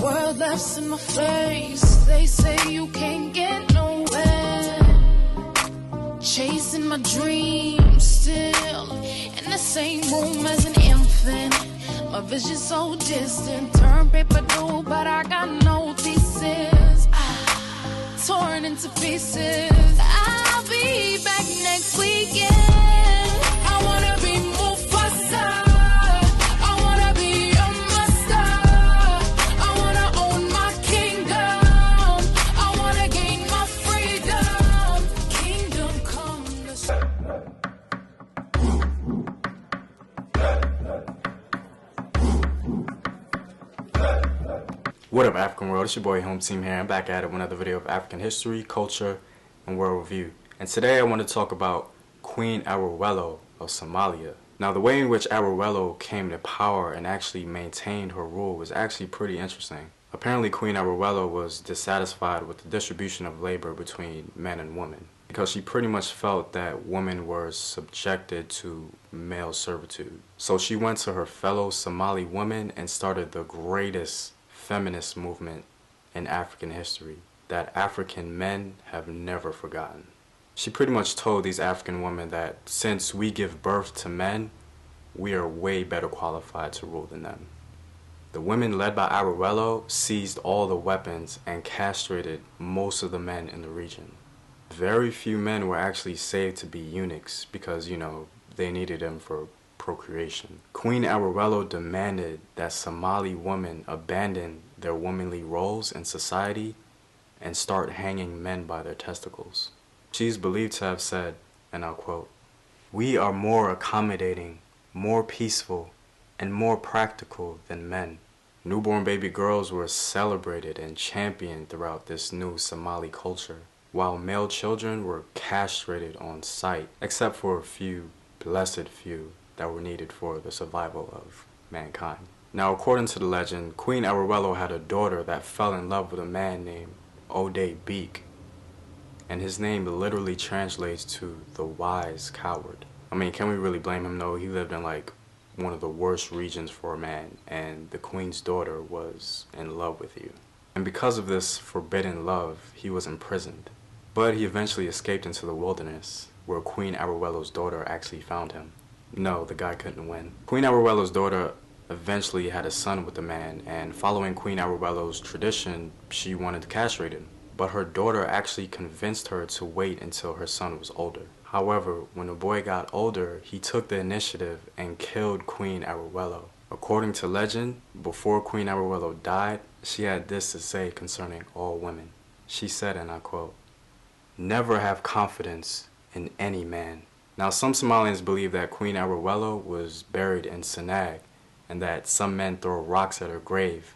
World laughs in my face. They say you can't get nowhere. Chasing my dreams still in the same room as an infant. My vision so distant. Turn paper blue, but I got no thesis. Torn into pieces. I'll be back next weekend. I wanna be Mufasa. I wanna be a master. I wanna own my kingdom. I wanna gain my freedom. Kingdom come. What up, African world? It's your boy Home Team here. I'm back at it with another video of African history, culture, and world review. And today I want to talk about Queen Arawelo of Somalia. Now, the way in which Arello came to power and actually maintained her rule was actually pretty interesting. Apparently, Queen Arello was dissatisfied with the distribution of labor between men and women, because she pretty much felt that women were subjected to male servitude. So she went to her fellow Somali women and started the greatest feminist movement in African history that African men have never forgotten. She pretty much told these African women that since we give birth to men, we are way better qualified to rule than them. The women led by Arello seized all the weapons and castrated most of the men in the region. Very few men were actually saved to be eunuchs because, you know, they needed them for procreation. Queen Arello demanded that Somali women abandon their womanly roles in society and start hanging men by their testicles. She is believed to have said, and I'll quote, "We are more accommodating, more peaceful, and more practical than men." Newborn baby girls were celebrated and championed throughout this new Somali culture, while male children were castrated on sight, except for a few, blessed few, that were needed for the survival of mankind. Now, according to the legend, Queen Arello had a daughter that fell in love with a man named Ode Beak, and his name literally translates to the wise coward. I mean, can we really blame him? No, he lived in like one of the worst regions for a man, and the queen's daughter was in love with you. And because of this forbidden love, he was imprisoned. But he eventually escaped into the wilderness, where Queen Arello's daughter actually found him. No, the guy couldn't win. Queen Arello's daughter eventually had a son with the man, and following Queen Arello's tradition, she wanted to castrate him. But her daughter actually convinced her to wait until her son was older. However, when the boy got older, he took the initiative and killed Queen Arello. According to legend, before Queen Arello died, she had this to say concerning all women. She said, and I quote, "Never have confidence in any man." Now, some Somalians believe that Queen Arello was buried in Senag, and that some men throw rocks at her grave,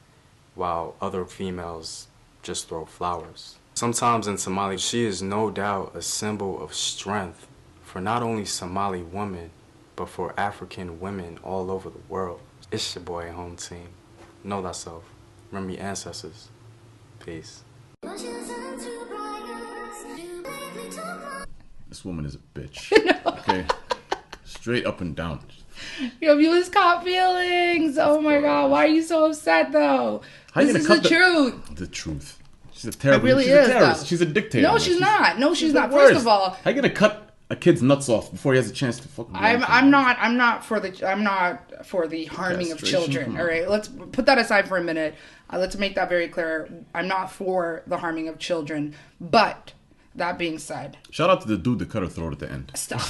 while other females just throw flowers. Sometimes in Somali, she is no doubt a symbol of strength for not only Somali women, but for African women all over the world. It's your boy Home Team. Know thyself. Remember your ancestors. Peace. This woman is a bitch. Okay? Straight up and down. Yo, you just caught feelings. Oh my God. Why are you so upset though? This is the truth. The truth. She's a terrible. It really she's a is, terrorist. though. She's a dictator. No, man. she's not. No, she's not. Worst. First of all, how you gonna cut a kid's nuts off before he has a chance to fucking? I'm not for the harming of children. All right, let's put that aside for a minute. Let's make that very clear. I'm not for the harming of children. But that being said, shout out to the dude that cut her throat at the end. Stop.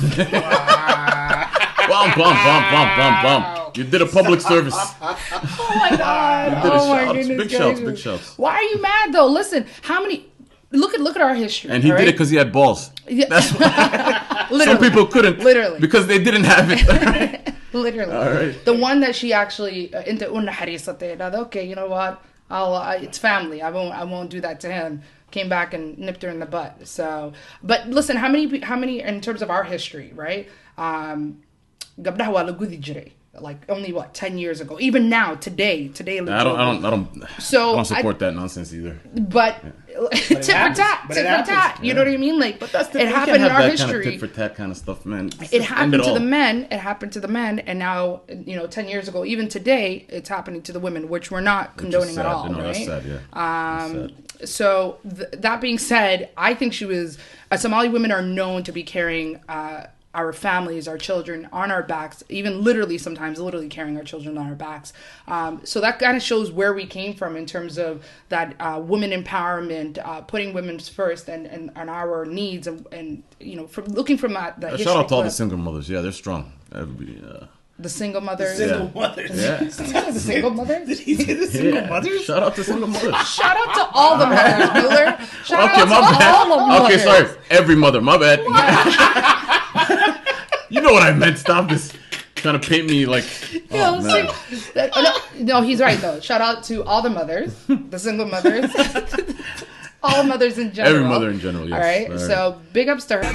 Bum, bum, bum, bum, bum, bum. You did a public service. Oh my God. Oh my goodness. Big shouts, big shouts. Why are you mad though? Listen, how many? Look at our history. And he did it because he had balls. Yeah. That's why. Some people couldn't. Literally. Because they didn't have it. Literally. All right. The one that she actually okay, you know what? It's family. I won't do that to him. Came back and nipped her in the butt. So, but listen, how many in terms of our history, right? Gabdhaha waa la gudi jiray. like only 10 years ago. Even now, today. I don't support that nonsense either. But tit for tat. You know what I mean? Like, but that's it happened in our history. Kind of tit for tat kind of stuff, man. It happened to the men. It happened to the men, and now 10 years ago, even today, it's happening to the women, which we're not condoning at all. No, right? That's sad. Yeah. So that being said, I think she was. Somali women are known to be carrying our families, our children on our backs, even sometimes literally carrying our children on our backs. So that kind of shows where we came from in terms of that women empowerment, putting women first and our needs, and from looking from that history. Shout out to all the single mothers. Yeah, they're strong. The single mothers. The single mothers. The single mothers? Did he say the single mothers? Shout out to single mothers. Shout out to all the mothers, Miller. Shout out to all the mothers. Okay, sorry. Every mother. My bad. You know what I meant. Stop this. Trying to paint me like... No, he's right, though. Shout out to all the mothers. The single mothers. All mothers in general. Every mother in general, yes. All right. So, big ups to her.